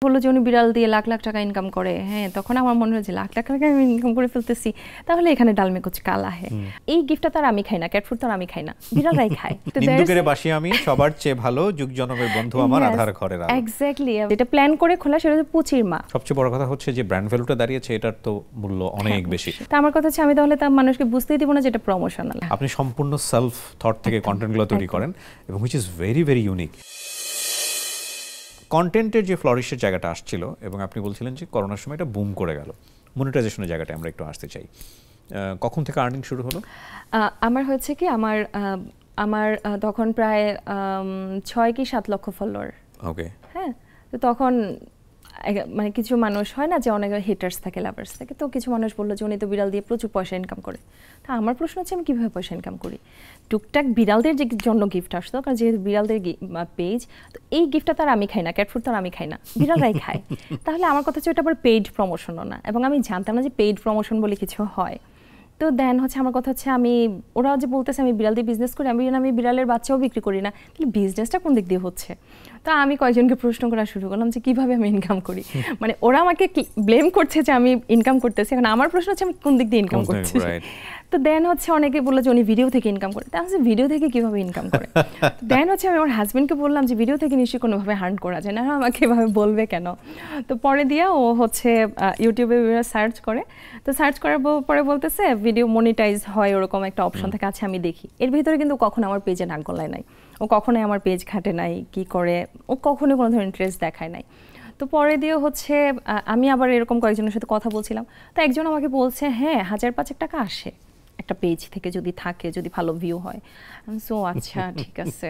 বললো যে উনি বিড়াল দিয়ে লাখ লাখ টাকা ইনকাম করে, হ্যাঁ তখন আমার মনে হয়েছে লাখ লাখ টাকা আমি ইনকাম করে ফেলতেছি, তাহলে এখানে ডালমে কুছ কালা হে। এই গিফটটা তার আমি খাই না, ক্যাট ফুড তার আমি খাই না, বিড়ালরাই খায়। নিন্দুকের বাসি আমি সবার চেয়ে ভালো, যুগ জনমের বন্ধু আমার আধার ঘরের আলো। এক্স্যাক্টলি, যেটা প্ল্যান করে খোলা সেটা হচ্ছে পুচির মা। সবচেয়ে বড় কথা হচ্ছে যে ব্র্যান্ড ভ্যালুটা দাঁড়িয়েছে, এটার তো মূল্য অনেক বেশি। তা আমার কথা হচ্ছে আমি তাহলে তার মানুষকে বুঝতেই দিব না যে এটা প্রমোশনাল। আপনি সম্পূর্ণ সেলফ থট থেকে কন্টেন্টগুলো তৈরি করেন এবং which is very very unique. কন্টেন্টের যে ফ্লরিশের জায়গাটা আসছিল এবং আপনি বলছিলেন যে করোনার সময় এটা বুম করে গেল, মনিটাইজেশনের জায়গাটা আমরা একটু আসতে চাই। কখন থেকে আর্নিং শুরু হলো? আমার হচ্ছে কি আমার তখন প্রায় 6 কি 7 লক্ষ ফলোয়ার। ওকে, হ্যাঁ, তো তখন মানে কিছু মানুষ হয় না যে অনেক হেটার্স থাকে, লাভার্স থাকে, তো কিছু মানুষ বললো যে উনি তো বিড়াল দিয়ে প্রচুর পয়সা ইনকাম করে। তা আমার প্রশ্ন হচ্ছে আমি কীভাবে পয়সা ইনকাম করি? টুকটাক বিড়ালদের যে জন্য গিফট আসতো, কারণ যেহেতু বিড়ালদের পেজ, তো এই গিফটটা তার আমি খাই না, ক্যাট ফুড তার আমি খাই না, বিড়ালরাই খায়। তাহলে আমার কথা হচ্ছে ওটা আবার পেইড প্রমোশনও না, এবং আমি জানতাম না যে পেইড প্রমোশন বলে কিছু হয়। তো দেন হচ্ছে আমার কথা হচ্ছে ওরাও যে বলতেছে আমি বিড়াল দিয়ে বিজনেস করি, আমি বিড়ালের বাচ্চাও বিক্রি করি না, তাহলে বিজনেসটা কোন দিক দিয়ে হচ্ছে? তো আমি কয়েকজনকে প্রশ্ন করা শুরু করলাম যে কীভাবে আমি ইনকাম করি। মানে ওরা আমাকে ব্লেম করছে যে আমি ইনকাম করতেছি, এখন আমার প্রশ্ন হচ্ছে আমি কোন দিক দিয়ে ইনকাম করছি। তো দেন হচ্ছে অনেকে বললো যে উনি ভিডিও থেকে ইনকাম করে, তা হচ্ছে ভিডিও থেকে কীভাবে ইনকাম করে? দেন হচ্ছে আমি আমার হাজব্যান্ডকে বললাম যে ভিডিও থেকে নিশ্চয়ই কোনোভাবে হার্ন করা যায় না, আমাকে এভাবে বলবে কেন? তো পরে দিয়ে ও হচ্ছে ইউটিউবে সার্চ করে, তো সার্চ করার পরে বলতেছে ভিডিও মনিটাইজ হয় ওরকম একটা অপশন থাকে, আছে আমি দেখি। এর ভিতরে কিন্তু কখনো আমার পেজে নাক গলায় নাই, ও কখনোই আমার পেজ ঘাটে নাই, কি করে ও কখনোই কোনো ধরনের ইন্টারেস্ট দেখায় নাই। তো পরে দিয়ে হচ্ছে আমি আবার এরকম কয়েকজনের সাথে কথা বলছিলাম, তো একজন আমাকে বলছে হ্যাঁ 1000-5 টাকা আসে একটা পেজ থেকে, যদি থাকে, যদি ভালো ভিউ হয়। সো আচ্ছা ঠিক আছে।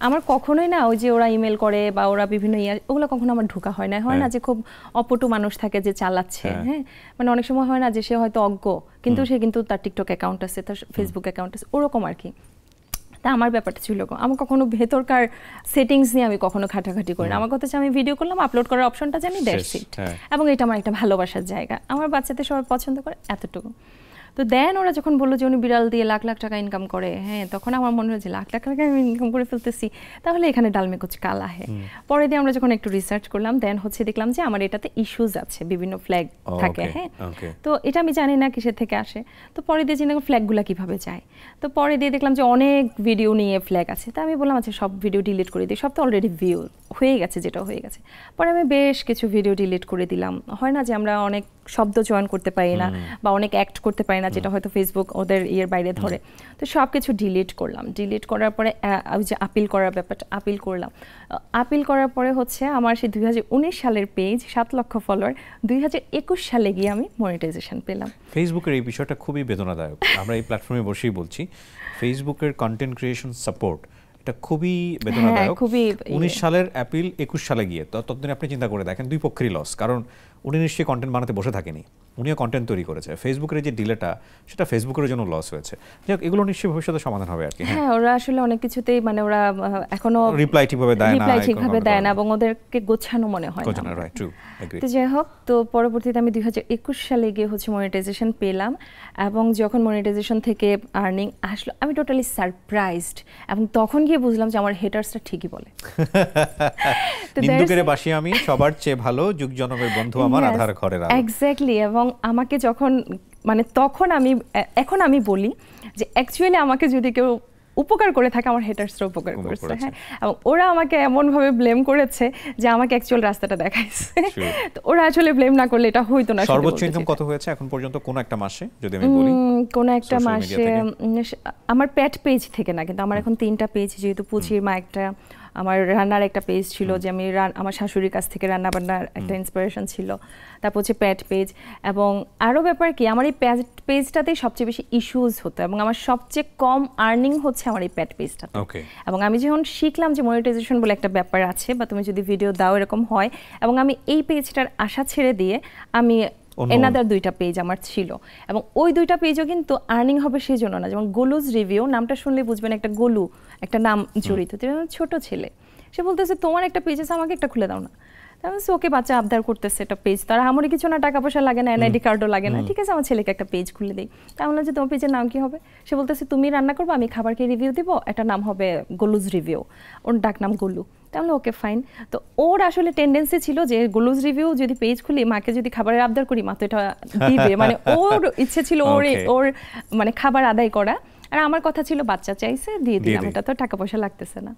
আমার কখনোই না ওই যে ওরা ইমেল করে বা ওরা বিভিন্ন ওগুলো কখনো আমার ঢোকা হয় না যে খুব অপটু মানুষ থাকে যে চালাচ্ছে, হ্যাঁ মানে অনেক সময় হয় না যে সে হয়তো অজ্ঞ কিন্তু সে কিন্তু তার টিকটক অ্যাকাউন্ট আছে, তার ফেসবুক অ্যাকাউন্ট আছে, ওরকম আর কি। তা আমার ব্যাপারটা ছিল আমার কখনো ভেতরকার সেটিংস নিয়ে আমি কখনো ঘাটাঘাটি করি না। আমার কথা হচ্ছে আমি ভিডিও করলাম, আপলোড করার অপশনটা জানি, দ্যাটস ইট। এবং এটা আমার একটা ভালোবাসার জায়গা, আমার বাচ্চাদের সবাই পছন্দ করে, এতটুকু। তো দেন ওরা যখন বললো যে উনি বিড়াল দিয়ে লাখ লাখ টাকা ইনকাম করে, হ্যাঁ তখন আমার মনে হয়েছে লাখ লাখ টাকা আমি ইনকাম করে ফেলতেছি, তাহলে এখানে ডালমে কুছ কালা হে। পরে দিয়ে আমরা যখন একটু রিসার্চ করলাম, দেন হচ্ছে দেখলাম যে আমার এটাতে ইস্যুজ আছে, বিভিন্ন ফ্ল্যাগ থাকে, হ্যাঁ তো এটা আমি জানি না কিসের থেকে আসে। তো পরে দিয়ে চিন্তা ফ্ল্যাগগুলো কীভাবে যায়, তো পরে দিয়ে দেখলাম যে অনেক ভিডিও নিয়ে ফ্ল্যাগ আছে। তা আমি বললাম আচ্ছা সব ভিডিও ডিলিট করে দিই, সব তো অলরেডি ভিউ হয়ে গেছে, যেটা হয়ে গেছে। পরে আমি বেশ কিছু ভিডিও ডিলিট করে দিলাম। হয় না যে আমরা অনেক শব্দ চয়ন করতে পারি না বা অনেক অ্যাক্ট করতে পারি না, যেটা হয়তো ফেসবুক ওদের বাইরে ধরে। তো সব কিছু ডিলিট করলাম। ডিলিট করার পরে ওই যে আপিল করার ব্যাপারটা, আপিল করলাম। আপিল করার পরে হচ্ছে আমার সেই 2019 সালের পেজ 7 লক্ষ ফলোয়ার, 2021 সালে গিয়ে আমি মনিটাইজেশন পেলাম। ফেসবুকের এই বিষয়টা খুবই বেদনাদায়ক, আমরা এই প্ল্যাটফর্মে বসেই বলছি। ফেসবুকের কন্টেন্ট ক্রিয়েশন সাপোর্ট এটা খুবই বেদনাদায়ক। 19 সালের অ্যাপিল 21 সালে গিয়ে, ততদিন আপনি চিন্তা করে দেখেন দুই পক্ষেরই লস, কারণ উনি নিশ্চয়ই কন্টেন্ট বানাতে বসে থাকেনি, উনিও কন্টেন্ট তৈরি করেছে। ফেসবুকের যে ডিলেটা, সেটা ফেসবুকের জন্য লস হয়েছে। যাক, এগুলো নিশ্চয়ই ভবিষ্যতে সমাধান হবে আর কি। হ্যাঁ, ওরা আসলে অনেক কিছুতেই মানে ওরা এখনো রিপ্লাই ঠিকভাবে দেয় না এবং ওদেরকে গোছানো মনে হয় না। তো যাই হোক, তো পরবর্তীতে আমি 2021 সালে গিয়ে হচ্ছে মনিটাইজেশন পেলাম, এবং যখন মনিটাইজেশন থেকে আর্নিং আসলো আমি টোটালি সারপ্রাইজড, এবং তখন গিয়ে বুঝলাম যে আমার হেটার্সটা ঠিকই বলে। নিন্দুকের বাসি আমি সবার চেয়ে ভালো, যুগ জনমের বন্ধু আমার আধার ঘরের আলো। এক্স্যাক্টলি, এবং আমাকে যখন মানে তখন এখন আমি বলি যে অ্যাকচুয়ালি আমাকে যদি কেউ উপকার করে থাকে, আমার হেটার্সরা উপকার করেছে, হ্যাঁ। এবং ওরা আমাকে এমনভাবে ব্লেম করেছে যে আমাকে অ্যাকচুয়াল রাস্তাটা দেখাইছে। তো ওরা আসলে ব্লেম না করলে এটা হইতো না। সর্বোচ্চ ইনকাম কত হয়েছে এখন পর্যন্ত কোন একটা মাসে, যদি আমি বলি? কোন একটা মাসে আমার পেট পেজ থেকে না, কিন্তু আমার এখন 3টা পেজ, যেহেতু পুচির মা একটা, আমার রান্নার একটা পেজ ছিল যে আমি আমার শাশুড়ির কাছ থেকে রান্না বান্নার একটা ইন্সপিরেশন ছিল, তারপর হচ্ছে প্যাট পেজ। এবং আরও ব্যাপার কি, আমার এই প্যাট পেজটাতেই সবচেয়ে বেশি ইস্যুজ হতো, এবং আমার সবচেয়ে কম আর্নিং হচ্ছে আমার এই প্যাট পেজটাতে। এবং আমি যখন শিখলাম যে মনিটাইজেশন বলে একটা ব্যাপার আছে, বা তুমি যদি ভিডিও দাও এরকম হয়, এবং আমি এই পেজটার আশা ছেড়ে দিয়ে আমি এনাদার 2টা পেজ আমার ছিল, এবং ওই 2টা পেজও কিন্তু আর্নিং হবে সেই জন্য না। যেমন গোলুজ রিভিউ, নামটা শুনলে বুঝবেন একটা গোলু, একটা নাম জড়িত, ছোট ছেলে, সে বলতেছে তোমার একটা পেজ আছে, আমাকে একটা খুলে দাও না। তাহলে ওকে বাচ্চা আবদার করতেছে একটা পেজ, তারা আমারই কিছু না, টাকা পয়সা লাগে না, এনআইডি কার্ডও লাগে না, ঠিক আছে আমার ছেলেকে একটা পেজ খুলে দিই। তা বললাম যে তোমার পেজের নাম কি হবে? সে বলতেছে তুমি রান্না করবো, আমি খাবারকে রিভিউ দিব, একটা নাম হবে গোলুজ রিভিউ, ওর ডাক নাম গোলু। তাহলে ওকে ফাইন। তো ওর আসলে টেন্ডেন্সি ছিল যে গোলুজ রিভিউ যদি পেজ খুলি, মাকে যদি খাবারের আবদার করি মা তো এটা দিবে, মানে ওর ইচ্ছে ছিল ওর মানে খাবার আদায় করা। আর আমার কথা ছিল বাচ্চা চাইছে দিয়ে দিলাম, এটা তো টাকা পয়সা লাগতেছে না।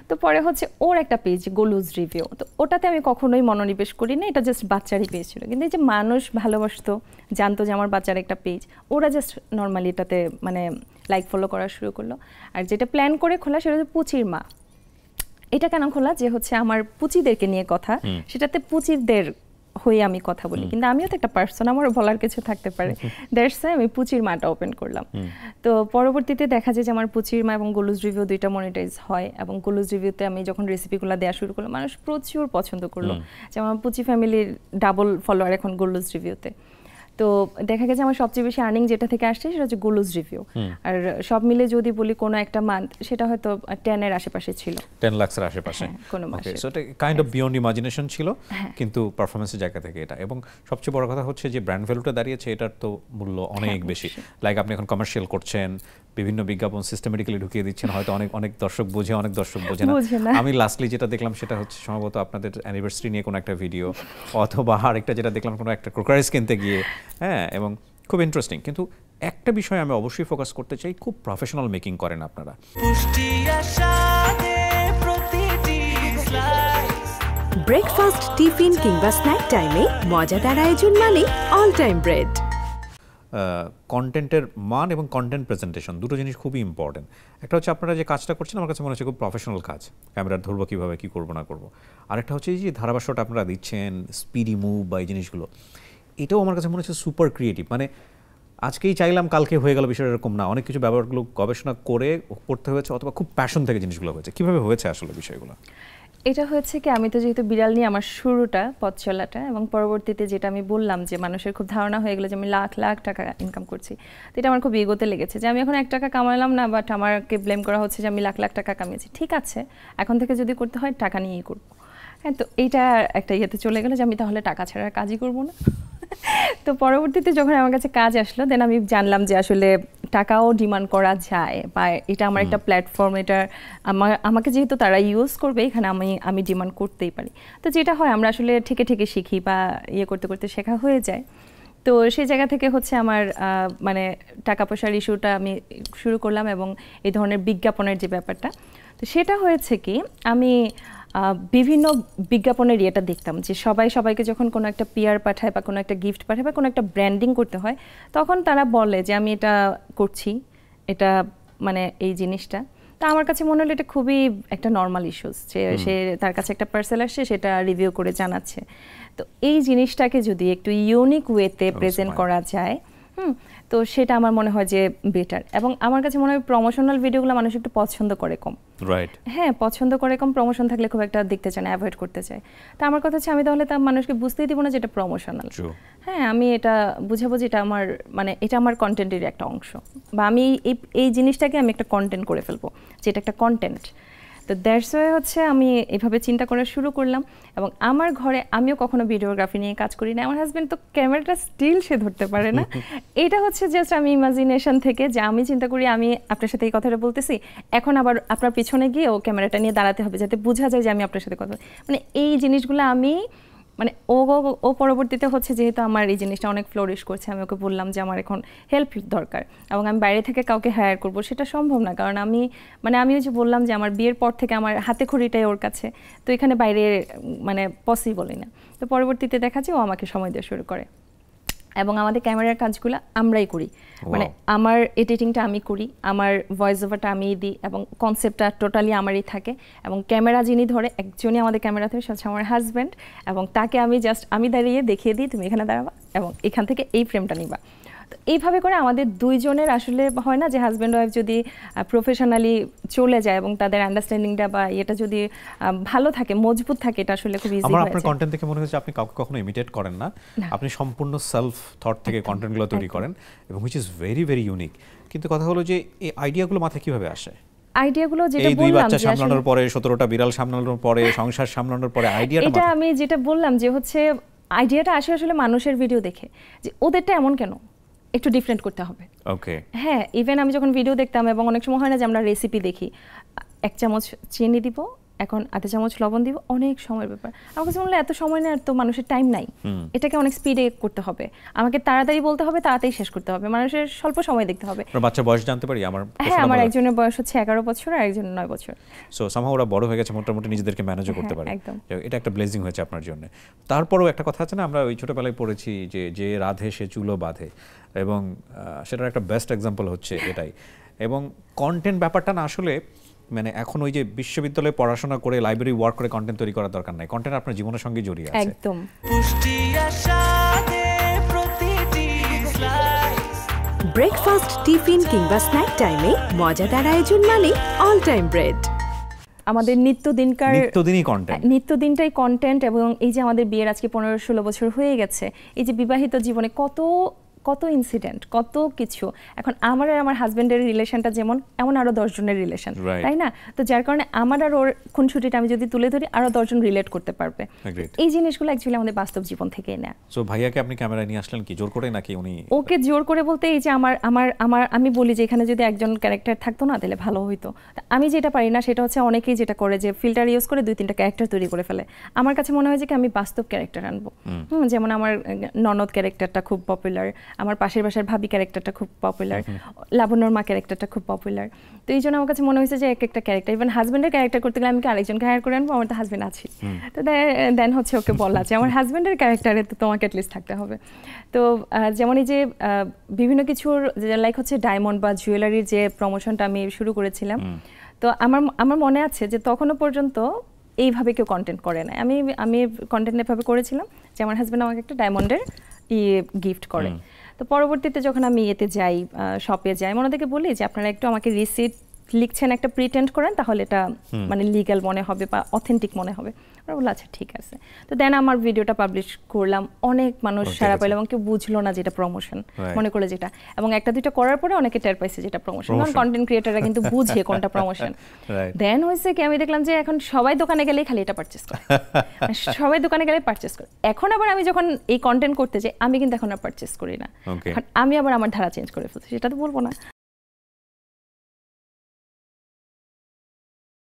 তো পরে হচ্ছে ওর একটা পেজ গোলুজ রিভিউ, তো ওটাতে আমি কখনোই মনোনিবেশ করি না, এটা জাস্ট বাচ্চারই পেজ ছিল। কিন্তু এই যে মানুষ ভালোবাসতো, জানতো যে আমার বাচ্চার একটা পেজ, ওরা জাস্ট নর্মালি এটাতে মানে লাইক ফলো করা শুরু করলো। আর যেটা প্ল্যান করে খোলা সেটা হচ্ছে পুচির মা। এটা কেন খোলা, যে হচ্ছে আমার পুচিদেরকে নিয়ে কথা, সেটাতে পুচিদের হয়ে আমি কথা বলি, কিন্তু আমিও তো একটা পার্সন, আমারও বলার কিছু থাকতে পারে, দ্যাটস ওয়াই আমি পুচির মাটা ওপেন করলাম। তো পরবর্তীতে দেখা যায় যে আমার পুচির মা এবং গোলুজ রিভিউ দুইটা মনিটাইজ হয়, এবং গোলুজ রিভিউতে আমি যখন রেসিপিগুলো দেওয়া শুরু করলাম মানুষ প্রচুর পছন্দ করলো, যে আমার পুচি ফ্যামিলির ডাবল ফলোয়ার এখন গোলুজ রিভিউতে। তো দেখা গেছে আমার সবচেয়ে বেশি আর্নিং যেটা থেকে আসছে সেটা হচ্ছে গোলুজ রিভিউ। আর সব মিলে যদি বলি কোনো একটা মান্থ, সেটা হয়তো 10 এর আশেপাশে ছিল, 10 লাখের আশেপাশে কোনো মাসে। সো এটা কাইন্ড অফ বিয়ন্ড ইমাজিনেশন ছিল, কিন্তু পারফরম্যান্সের জায়গা থেকে এটা। এবং সবচেয়ে বড় কথা হচ্ছে যে ব্র্যান্ড ভ্যালুটা দাঁড়িয়েছে, এটার তো মূল্য অনেক বেশি। লাইক আপনি এখন কমার্শিয়াল করছেন, বিভিন্ন বিজ্ঞাপন সিস্টেমেটিক্যালি ঢুকিয়ে দিচ্ছেন, হয়তো অনেক দর্শক বোঝে, অনেক দর্শক বোঝে না। আমি লাস্টলি যেটা দেখলাম সেটা হচ্ছে সম্ভবত আপনাদের অ্যানিভার্সারি নিয়ে কোনো একটা ভিডিও, অথবা আরেকটা যেটা দেখলাম কোনো একটা ক্রোকারিস কিনতে গিয়ে, হ্যাঁ, এবং খুব ইন্টারেস্টিং। কিন্তু একটা বিষয় আমি অবশ্যই ফোকাস করতে চাই, খুব প্রফেশনাল মেকিং করেন আপনারা। ব্রেকফাস্ট, টিফিন কিংবা স্ন্যাক টাইমে মজাদার আয়োজন মানে অল টাইম ব্রেড। কন্টেন্টের মান এবং কন্টেন্ট প্রেজেন্টেশন দুটো জিনিস খুবই ইম্পর্টেন্ট। একটা হচ্ছে আপনারা যে কাজটা করছেন আমার কাছে মনে হচ্ছে খুব প্রফেশনাল কাজ, ক্যামেরা ধরবো কীভাবে, কী করবো না করবো। আরেকটা হচ্ছে যে ধারাভাষ্যটা আপনারা দিচ্ছেন, স্পিডি মুভ বা এই জিনিসগুলো, এটাও আমার কাছে মনে হচ্ছে সুপার ক্রিয়েটিভ। মানে আজকেই চাইলাম কালকে হয়ে গেল, বিষয়টা এরকম না, অনেক কিছু ব্যাপারগুলো গবেষণা করে করতে হয়েছে, অথবা খুব প্যাশন থেকে জিনিসগুলো হয়েছে। কীভাবে হয়েছে আসলে বিষয়গুলো? এটা হচ্ছে কি, আমি তো যেহেতু বিড়াল নিয়ে আমার শুরুটা, পথ চলাটা, এবং পরবর্তীতে যেটা আমি বললাম যে মানুষের খুব ধারণা হয়ে গেলো যে আমি লাখ লাখ টাকা ইনকাম করছি, তো এটা আমার খুব এগোতে লেগেছে যে আমি এখন 1 টাকা কামালাম না, বাট আমাকে ব্লেম করা হচ্ছে যে আমি লাখ লাখ টাকা কামিয়েছি। ঠিক আছে, এখন থেকে যদি করতে হয় টাকা নিয়েই করবো। হ্যাঁ, তো এইটা একটা ইয়েতে চলে গেলো যে আমি তাহলে টাকা ছাড়া কাজই করবো না। তো পরবর্তীতে যখন আমার কাছে কাজ আসলো, দেন আমি জানলাম যে আসলে টাকাও ডিমান্ড করা যায়, বা এটা আমার একটা প্ল্যাটফর্ম, এটা আমাকে যেহেতু তারা ইউজ করবে, এখানে আমি ডিমান্ড করতেই পারি। তো যেটা হয় আমরা আসলে ঠিকে ঠিকে শিখি, বা ইয়ে করতে করতে শেখা হয়ে যায়। তো সেই জায়গা থেকে হচ্ছে আমার মানে টাকা পয়সার ইস্যুটা আমি শুরু করলাম, এবং এই ধরনের বিজ্ঞাপনের যে ব্যাপারটা, তো সেটা হয়েছে কি, আমি বিভিন্ন বিজ্ঞাপনের ইয়েটা দেখতাম যে সবাইকে যখন কোনো একটা পিআর পাঠায় বা কোনো একটা গিফট পাঠায় বা কোনো একটা ব্র্যান্ডিং করতে হয়, তখন তারা বলে যে আমি এটা করছি, এটা মানে এই জিনিসটা। তা আমার কাছে মনে হলো এটা খুবই একটা নর্মাল ইস্যুস, যে সে তার কাছে একটা পার্সেল আসছে, সেটা রিভিউ করে জানাচ্ছে। তো এই জিনিসটাকে যদি একটু ইউনিক ওয়েতে প্রেজেন্ট করা যায়, তো সেটা আমার মনে হয় যে বেটার। এবং আমার কাছে মনে হয় প্রমোশনাল ভিডিওগুলো মানুষ একটু পছন্দ করে কম, রাইট? হ্যাঁ, পছন্দ করে কম, প্রমোশন থাকলে খুব একটা দেখতে চায় না, অ্যাভয়েড করতে চায়। তো আমার কথা হচ্ছে আমি তাহলে তা মানুষকে বুঝতেই দিব না যে এটা প্রমোশনাল। হ্যাঁ, আমি এটা বুঝাবো যে এটা আমার মানে এটা আমার কন্টেন্টের একটা অংশ, বা আমি এই জিনিসটাকে আমি একটা কন্টেন্ট করে ফেলবো, যেটা একটা কন্টেন্ট। তো দ্যাটস ওয়ে হচ্ছে আমি এভাবে চিন্তা করা শুরু করলাম। এবং আমার ঘরে আমিও কখনো ভিডিওগ্রাফি নিয়ে কাজ করি না, আমার হাজব্যান্ড তো ক্যামেরাটা স্টিল সে ধরতে পারে না। এটা হচ্ছে জাস্ট আমি ইমাজিনেশন থেকে, যে আমি চিন্তা করি আমি আপনার সাথে এই কথাটা বলতেছি, এখন আবার আপনার পিছনে গিয়ে ও ক্যামেরাটা নিয়ে দাঁড়াতে হবে যাতে বোঝা যায় যে আমি আপনার সাথে কথা, মানে এই জিনিসগুলো আমি মানে ও পরবর্তীতে হচ্ছে যেহেতু আমার এই জিনিসটা অনেক ফ্লোরিশ করছে, আমি ওকে বললাম যে আমার এখন হেল্প দরকার, এবং আমি বাইরে থেকে কাউকে হায়ার করবো সেটা সম্ভব না, কারণ আমি ওই যে বললাম যে আমার বিয়ের পর থেকে আমার হাতে খড়িটাই ওর কাছে, তো এখানে বাইরে মানে পসিবলই না। তো পরবর্তীতে দেখা যায় ও আমাকে সময় দেওয়া শুরু করে, এবং আমাদের ক্যামেরার কাজগুলো আমরাই করি, মানে আমার এডিটিংটা আমি করি, আমার ভয়েস ওভারটা আমিই দিই, এবং কনসেপ্টটা টোটালি আমারই থাকে। এবং ক্যামেরা যিনি ধরে, একজনই আমাদের ক্যামেরা ধরে, সে হচ্ছে আমার হাজব্যান্ড, এবং তাকে আমি দাঁড়িয়ে দেখিয়ে দিই তুমি এখানে দাঁড়াবা এবং এখান থেকে এই ফ্রেমটা নিবা। তো এইভাবে করে আমাদের দুইজনের আসলে হয় না যে হাজব্যান্ড ওয়াইফ যদি প্রফেশনালি চলে যায় এবং তাদের আন্ডারস্ট্যান্ডিংটা বা এটা যদি ভালো থাকে, মজবুত থাকে, এটা আসলে খুব ইজি হয়। আমার আপনার কন্টেন্ট থেকে মনে হচ্ছে আপনি কাউকে কখনো ইমিটেট করেন না, আপনি সম্পূর্ণ সেলফ থট থেকে কন্টেন্টগুলো তৈরি করেন, এবং which is very very unique. কিন্তু কথা হলো যে এই আইডিয়াগুলো মাথায় কিভাবে আসে? আইডিয়াগুলো যেটা এই দুই বললাম বাচ্চা যে সামলানোর পরে 17টা বিড়াল সামলানোর পরে সংসার সামলানোর পরে আইডিয়াটা এটা আমি যেটা বললাম যে হচ্ছে আইডিয়াটা আসলে মানুষের ভিডিও দেখে যে ওদেরটা এমন কেন, একটু ডিফারেন্ট করতে হবে। ওকে, হ্যাঁ, ইভেন আমি যখন ভিডিও দেখতাম এবং অনেক সময় হয় না যে আমরা রেসিপি দেখি, 1 চামচ চিনি দিব, এখন আধা চামচ লবণ দিব, অনেক সময়ের ব্যাপার। আমার কাছে মনে হয় এত সময় নেই, তো মানুষের টাইম নাই, এটাকে অনেক স্পিডে করতে হবে, আমাকে তাড়াতাড়ি বলতে হবে, তাড়াতাড়ি শেষ করতে হবে, মানুষের স্বল্প সময় দেখতে হবে। আপনার বাচ্চা বয়স জানতে পারি? হ্যাঁ, আমার একজনের বয়স হচ্ছে 11 বছর আর একজনের 9 বছর। সো সামহাও ওরা বড় হয়ে গেছে, মোটামুটি নিজেদেরকে ম্যানেজও করতে পারে। একদম, এটা একটা ব্লেসিং হয়েছে আপনার জন্য। তারপরেও একটা কথা আছে না, আমরা ওই ছোটবেলায় পড়েছি যে রাধে সে চুলো বাঁধে, এবং সেটার একটা বেস্ট এক্সাম্পল হচ্ছে এটাই। এবং কন্টেন্ট ব্যাপারটা না আসলে মানে এখন ওই যে বিশ্ববিদ্যালয়ে পড়াশোনা করে লাইব্রেরি ওয়ার্ক করে কন্টেন্ট তৈরি করার দরকার নাই, কন্টেন্ট আপনার জীবনের সঙ্গে জড়িয়ে আছে। একদম। ব্রেকফাস্ট, টিফিন কিংবা স্ন্যাক টাইমে মজাদার আয়োজন মানে অল টাইম ব্রেড। আমাদের নিত্যদিনই কন্টেন্ট, নিত্যদিনটাই কন্টেন্ট। এবং এই যে আমাদের বিয়ের আজকে 15-16 বছর হয়ে গেছে, এই যে বিবাহিত জীবনে কত ইনসিডেন্ট, কত কিছু। এখন আমার আর আমার হাজবেন্ডের রিলেশনটা যেমন, এমন আরো 10 জনের রিলেশন, তাই না? তো যার কারণে আমার আর ওর খুনসুটিটা আমি যদি তুলে ধরি, আরো 10 জন রিলেট করতে পারবে। এই জিনিসগুলো অ্যাকচুয়ালি আমাদের বাস্তব জীবন থেকেই নেয়া। সো ভাইয়াকে আপনি ক্যামেরায় নিয়ে আসলেন কি জোর করে, নাকি উনি? ওকে জোর করে বলতে এই যে আমি বলি যে এখানে যদি একজন ক্যারেক্টার থাকতো না তাহলে ভালো হইতো। আমি যেটা পারি না সেটা হচ্ছে অনেকেই যেটা করে যে ফিল্টার ইউজ করে 2-3টা ক্যারেক্টার তৈরি করে ফেলে। আমার কাছে মনে হয় যে আমি বাস্তব ক্যারেক্টার আনবো। যেমন আমার ননদ ক্যারেক্টারটা খুব পপুলার, আমার পাশের বাসার ভাবি ক্যারেক্টারটা খুব পপুলার, লাবণ্যর মা ক্যারেক্টারটা খুব পপুলার। তো এই জন্য আমার কাছে মনে হয়েছে যে একটা ক্যারেক্টার, ইভেন হাজব্যান্ডের ক্যারেক্টার করতে গেলে আমি কি আরেকজনকে হায়ার করে আনবো? আমার তো হাজব্যান্ড আছে। তো দেন হচ্ছে ওকে বলা যে আমার হাজব্যান্ডের ক্যারেক্টারে তো তোমাকে অ্যাটলিস্ট থাকতে হবে। তো যেমন এই যে বিভিন্ন কিছুর লাইক হচ্ছে ডায়মন্ড বা জুয়েলারির যে প্রমোশনটা আমি শুরু করেছিলাম, তো আমার মনে আছে যে তখনও পর্যন্ত এইভাবে কেউ কন্টেন্ট করে না। আমি কন্টেন্ট এভাবে করেছিলাম যে আমার হাজব্যান্ড আমাকে একটা ডায়মন্ডের গিফট করে। তো পরবর্তীতে যখন আমি যাই, শপে যাই, মনে থেকে বলি যে আপনারা একটু আমাকে রিসিট লিখছেন, একটা প্রিটেন্ড করেন, তাহলে এটা মানে লিগ্যাল মনে হবে বা অথেন্টিক মনে হবে। ওরা বললো আচ্ছা ঠিক আছে। তো দেন আমার ভিডিওটা পাবলিশ করলাম, অনেক মানুষ সারা পাইলো এবং কেউ বুঝলো না যেটা প্রমোশন মনে করে যেটা, এবং 1-2টা করার পরে অনেকে টের পাইছে যেটা প্রমোশন, কারণ কন্টেন্ট ক্রিয়েটাররা কিন্তু বুঝে কোনটা প্রমোশন। দেন হয়েছে কি, আমি দেখলাম যে এখন সবাই দোকানে গেলেই খালি এটা পারচেস করে, সবাই দোকানে গেলে পারচেস করে। এখন আবার আমি যখন এই কন্টেন্ট করতে যাই, আমি কিন্তু এখন আর পারচেস করি না, আমি আবার আমার ধারা চেঞ্জ করে ফেলছি, সেটা তো বলবো না,